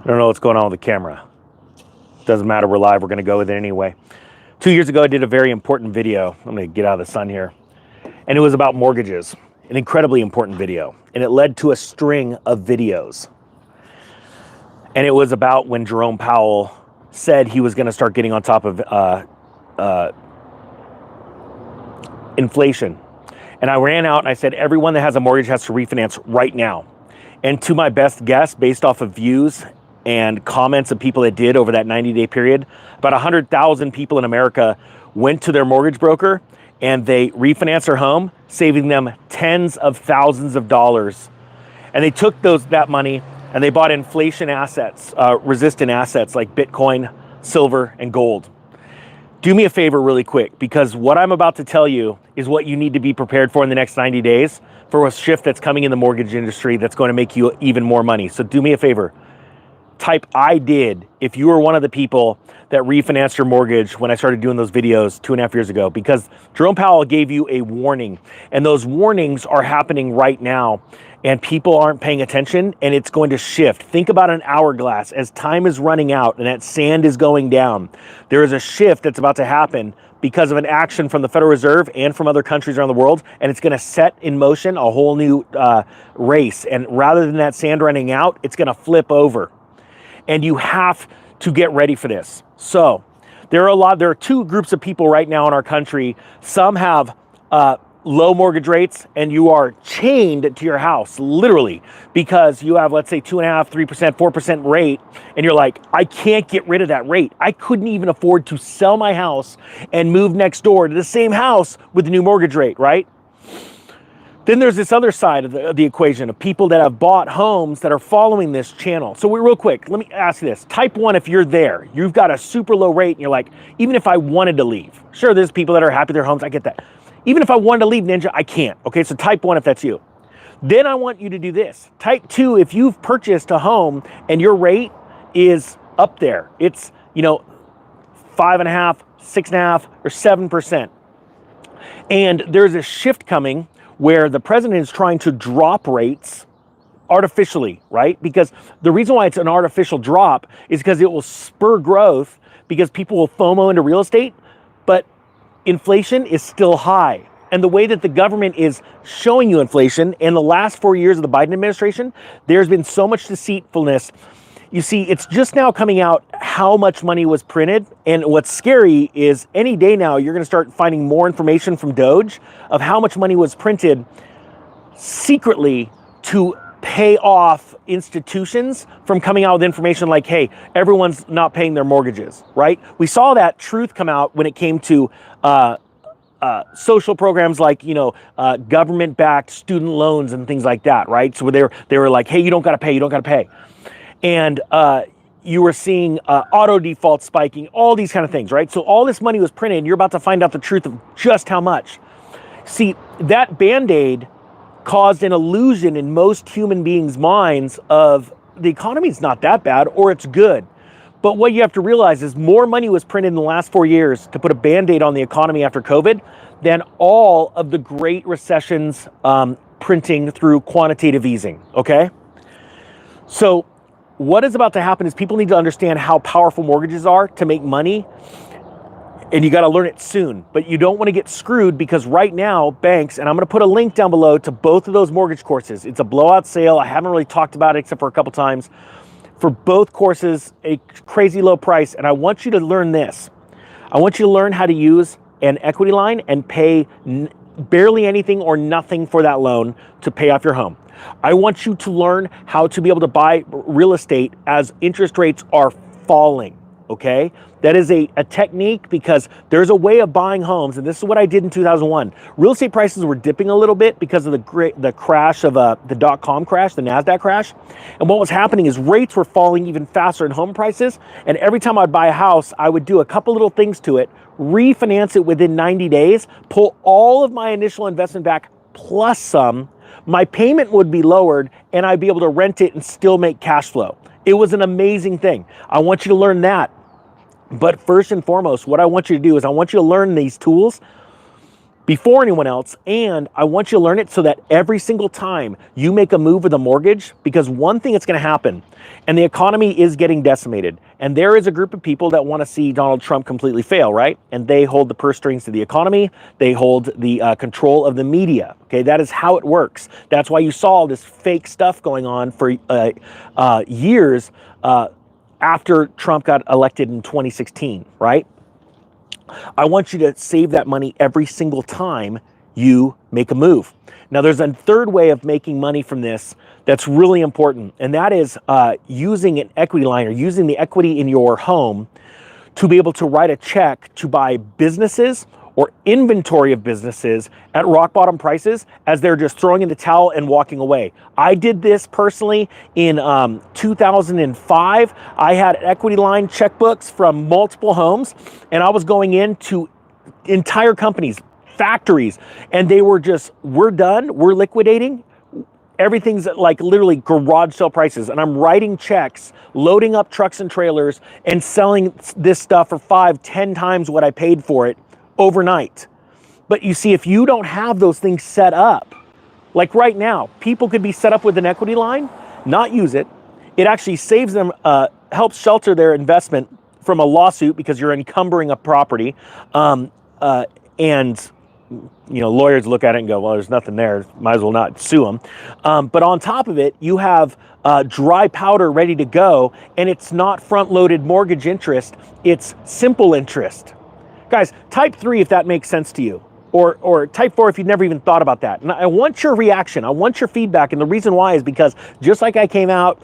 don't know what's going on with the camera. Doesn't matter, we're live, we're gonna go with it anyway. 2 years ago, I did a very important video. I'm gonna get out of the sun here. And it was about mortgages, an incredibly important video. And it led to a string of videos. And it was about when Jerome Powell said he was gonna start getting on top of inflation. And I ran out and I said, everyone that has a mortgage has to refinance right now. And to my best guess, based off of views and comments of people that did over that 90-day period, about 100,000 people in America went to their mortgage broker and they refinanced their home, saving them tens of thousands of dollars. And they took that money and they bought inflation assets, resistant assets like Bitcoin, silver, and gold. Do me a favor really quick, because what I'm about to tell you is what you need to be prepared for in the next 90 days for a shift that's coming in the mortgage industry that's going to make you even more money. So do me a favor. Type I did if you were one of the people that refinanced your mortgage when I started doing those videos 2.5 years ago, because Jerome Powell gave you a warning, and those warnings are happening right now, and people aren't paying attention, and it's going to shift. Think about an hourglass. As time is running out and that sand is going down, there is a shift that's about to happen because of an action from the Federal Reserve and from other countries around the world, and it's going to set in motion a whole new race. And rather than that sand running out, it's going to flip over. And you have to get ready for this. So there are two groups of people right now in our country. Some have low mortgage rates, and you are chained to your house, literally, because you have, let's say, 2.5%, 3%, 4% rate, and you're like, I can't get rid of that rate. I couldn't even afford to sell my house and move next door to the same house with the new mortgage rate, right? Then there's this other side of the equation of people that have bought homes that are following this channel. So real quick, let me ask you this. Type 1 if you're there. You've got a super low rate and you're like, even if I wanted to leave. Sure, there's people that are happy with their homes. I get that. Even if I wanted to leave, Ninja, I can't. Okay, so type 1 if that's you. Then I want you to do this. Type 2 if you've purchased a home and your rate is up there. It's, 5.5%, 6.5%, or 7%. And there's a shift coming where the president is trying to drop rates artificially, right? Because the reason why it's an artificial drop is because it will spur growth, because people will FOMO into real estate, but inflation is still high. And the way that the government is showing you inflation in the last 4 years of the Biden administration, there's been so much deceitfulness. You see, it's just now coming out how much money was printed. And what's scary is any day now, you're going to start finding more information from Doge of how much money was printed secretly to pay off institutions from coming out with information like, hey, everyone's not paying their mortgages, right? We saw that truth come out when it came to social programs like, government-backed student loans and things like that, right? So they were like, hey, you don't got to pay. And you were seeing auto default spiking, all these kind of things, right? So all this money was printed, and you're about to find out the truth of just how much. See, that Bandaid caused an illusion in most human beings' minds of the economy's not that bad or it's good. But what you have to realize is more money was printed in the last 4 years to put a Band-Aid on the economy after COVID than all of the great recessions printing through quantitative easing, okay? So what is about to happen is people need to understand how powerful mortgages are to make money, and you got to learn it soon. But you don't want to get screwed, because right now banks, and I'm going to put a link down below to both of those mortgage courses. It's a blowout sale. I haven't really talked about it except for a couple times. For both courses, a crazy low price. And I want you to learn this. I want you to learn how to use an equity line and pay barely anything or nothing for that loan to pay off your home. I want you to learn how to be able to buy real estate as interest rates are falling, okay? That is a technique, because there's a way of buying homes, and this is what I did in 2001. Real estate prices were dipping a little bit because of the crash of the dot-com crash, the NASDAQ crash. And what was happening is rates were falling even faster in home prices, and every time I'd buy a house, I would do a couple little things to it, refinance it within 90 days, pull all of my initial investment back plus some. My payment would be lowered, and I'd be able to rent it and still make cash flow. It was an amazing thing. I want you to learn that. But first and foremost, what I want you to do is I want you to learn these tools before anyone else, and I want you to learn it so that every single time you make a move with a mortgage, because one thing that's going to happen, and the economy is getting decimated, and there is a group of people that want to see Donald Trump completely fail, right? And they hold the purse strings to the economy, they hold the control of the media, okay? That is how it works. That's why you saw all this fake stuff going on for years after Trump got elected in 2016, right? I want you to save that money every single time you make a move. Now, there's a third way of making money from this that's really important, and that is using an equity line or using the equity in your home to be able to write a check to buy businesses or inventory of businesses at rock bottom prices as they're just throwing in the towel and walking away. I did this personally in 2005. I had equity line checkbooks from multiple homes, and I was going into entire companies, factories, and they were just, we're done, we're liquidating. Everything's at like literally garage sale prices, and I'm writing checks, loading up trucks and trailers, and selling this stuff for 5-10 times what I paid for it overnight. But you see, if you don't have those things set up, like right now, people could be set up with an equity line, not use it. It actually saves them, helps shelter their investment from a lawsuit because you're encumbering a property. And lawyers look at it and go, well, there's nothing there, might as well not sue them. But on top of it, you have dry powder ready to go, and it's not front-loaded mortgage interest, it's simple interest. Guys, type 3 if that makes sense to you, or type 4 if you've never even thought about that. And I want your reaction, I want your feedback, and the reason why is because just like I came out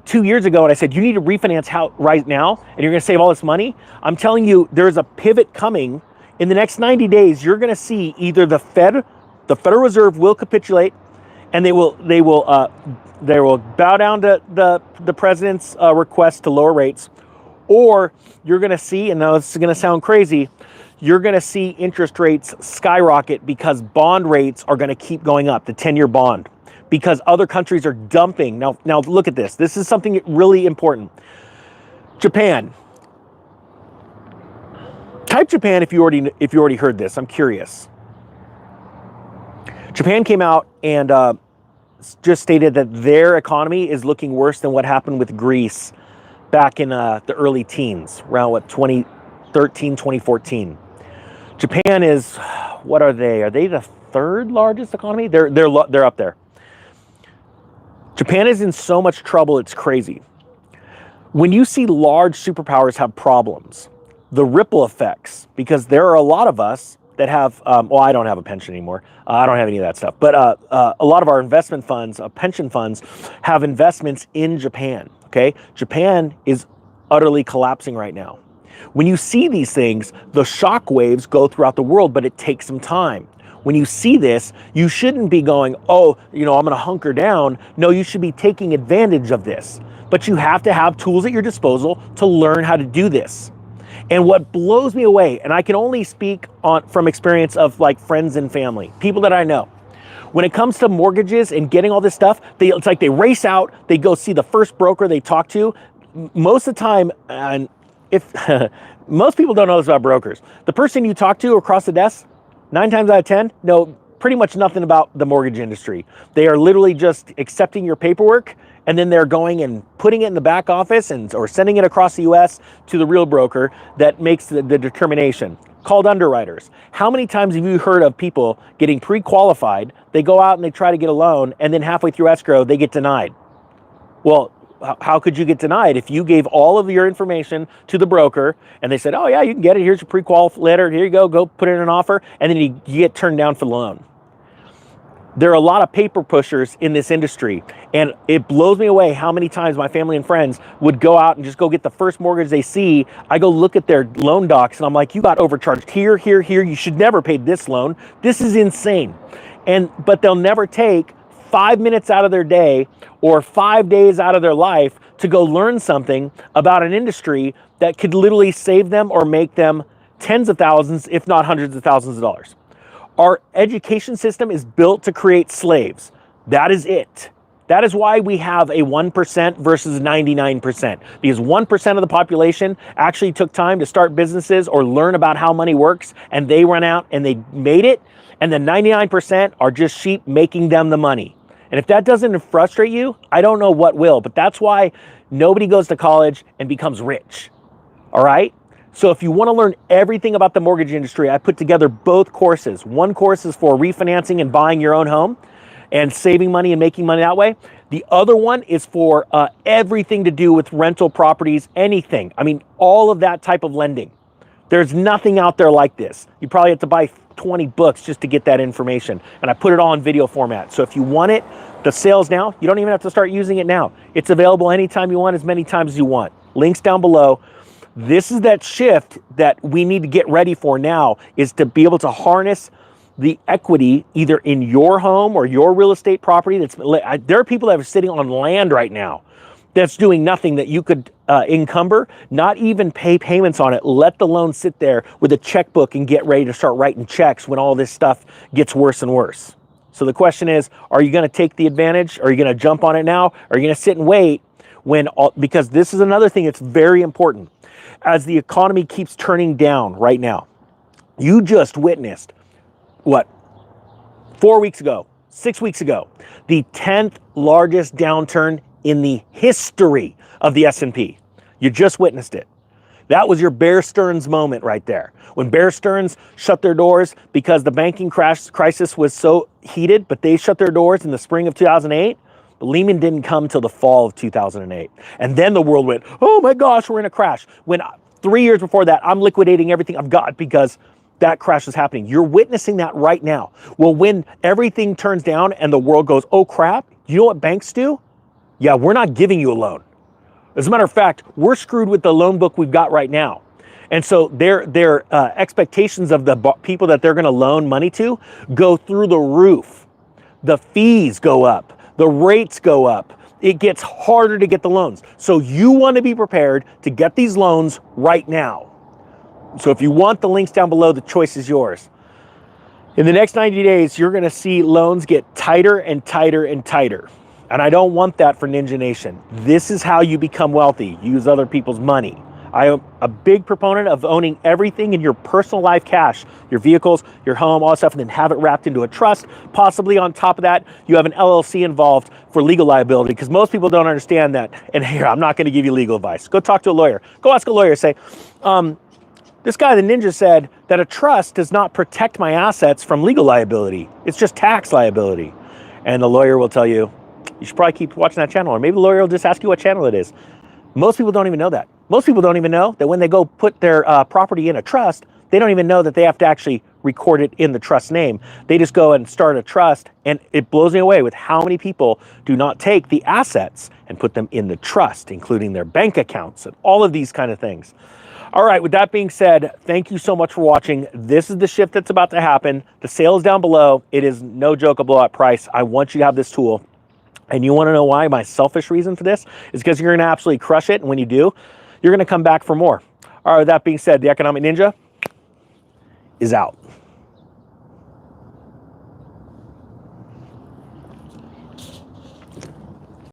2 years ago and I said, you need to refinance right now, and you're gonna save all this money, I'm telling you, there's a pivot coming. In the next 90 days, you're gonna see either the Federal Reserve will capitulate, and they will bow down to the president's request to lower rates, or you're going to see, and now this is going to sound crazy, you're going to see interest rates skyrocket because bond rates are going to keep going up, the 10-year bond, because other countries are dumping. Now look at this. This is something really important. Japan. Type Japan if you already heard this. I'm curious. Japan came out and just stated that their economy is looking worse than what happened with Greece back in the early teens, around 2013, 2014. Japan is, what are they? Are they the third largest economy? They're up there. Japan is in so much trouble, it's crazy. When you see large superpowers have problems, the ripple effects, because there are a lot of us that have, I don't have a pension anymore. I don't have any of that stuff. But a lot of our investment funds, pension funds, have investments in Japan. Okay, Japan is utterly collapsing right now. When you see these things, the shock waves go throughout the world, but it takes some time. When you see this, you shouldn't be going, I'm going to hunker down. No, you should be taking advantage of this. But you have to have tools at your disposal to learn how to do this. And what blows me away, and I can only speak from experience of like friends and family, people that I know, when it comes to mortgages and getting all this stuff, it's like they race out, they go see the first broker they talk to. Most of the time, and if most people don't know this about brokers, the person you talk to across the desk, 9 times out of 10, know pretty much nothing about the mortgage industry. They are literally just accepting your paperwork, and then they're going and putting it in the back office or sending it across the US to the real broker that makes the determination, called underwriters. How many times have you heard of people getting pre-qualified, they go out and they try to get a loan, and then halfway through escrow, they get denied? Well, how could you get denied if you gave all of your information to the broker and they said, oh yeah, you can get it, here's your pre-qual letter, here you go put in an offer, and then you get turned down for the loan? There are a lot of paper pushers in this industry, and it blows me away how many times my family and friends would go out and just go get the first mortgage they see. I go look at their loan docs and I'm like, you got overcharged here, you should never pay this loan. This is insane. But they'll never take 5 minutes out of their day or 5 days out of their life to go learn something about an industry that could literally save them or make them tens of thousands, if not hundreds of thousands of dollars. Our education system is built to create slaves. That is it. That is why we have a 1% versus 99%, because 1% of the population actually took time to start businesses or learn about how money works, and they went out and they made it, and the 99% are just sheep making them the money. And if that doesn't frustrate you, I don't know what will, but that's why nobody goes to college and becomes rich, all right? So if you want to learn everything about the mortgage industry, I put together both courses. One course is for refinancing and buying your own home and saving money and making money that way. The other one is for everything to do with rental properties, anything. I mean, all of that type of lending. There's nothing out there like this. You probably have to buy 20 books just to get that information. And I put it all in video format. So if you want it, the sale's now. You don't even have to start using it now. It's available anytime you want, as many times as you want. Links down below. This is that shift that we need to get ready for now, is to be able to harness the equity either in your home or your real estate property. There are people that are sitting on land right now that's doing nothing, that you could encumber, not even pay payments on it. Let the loan sit there with a checkbook and get ready to start writing checks when all this stuff gets worse and worse. So the question is, are you going to take the advantage? Are you going to jump on it now? Or are you going to sit and wait because this is another thing that's very important. As the economy keeps turning down right now, you just witnessed, 4 weeks ago, 6 weeks ago, the 10th largest downturn in the history of the S&P. You just witnessed it. That was your Bear Stearns moment right there. When Bear Stearns shut their doors because the banking crisis was so heated, but they shut their doors in the spring of 2008. But Lehman didn't come till the fall of 2008. And then the world went, oh my gosh, we're in a crash. When 3 years before that, I'm liquidating everything I've got because that crash is happening. You're witnessing that right now. Well, when everything turns down and the world goes, oh crap, you know what banks do? Yeah, we're not giving you a loan. As a matter of fact, we're screwed with the loan book we've got right now. And so their expectations of the people that they're going to loan money to go through the roof. The fees go up. The rates go up. It gets harder to get the loans. So you want to be prepared to get these loans right now. So if you want the links down below, the choice is yours. In the next 90 days, you're going to see loans get tighter and tighter and tighter. And I don't want that for Ninja Nation. This is how you become wealthy. Use other people's money. I am a big proponent of owning everything in your personal life cash, your vehicles, your home, all that stuff, and then have it wrapped into a trust. Possibly on top of that, you have an LLC involved for legal liability, because most people don't understand that. And here, I'm not going to give you legal advice. Go talk to a lawyer. Go ask a lawyer. Say, this guy, the ninja, said that a trust does not protect my assets from legal liability. It's just tax liability. And the lawyer will tell you, you should probably keep watching that channel, or maybe the lawyer will just ask you what channel it is. Most people don't even know that. Most people don't even know that when they go put their property in a trust, they don't even know that they have to actually record it in the trust name. They just go and start a trust, and it blows me away with how many people do not take the assets and put them in the trust, including their bank accounts and all of these kind of things. All right, with that being said, thank you so much for watching. This is the shift that's about to happen. The sale is down below. It is no joke a blowout price. I want you to have this tool. And you want to know why? My selfish reason for this is because you're going to absolutely crush it. And when you do, you're going to come back for more. All right, with that being said, the Economic Ninja is out.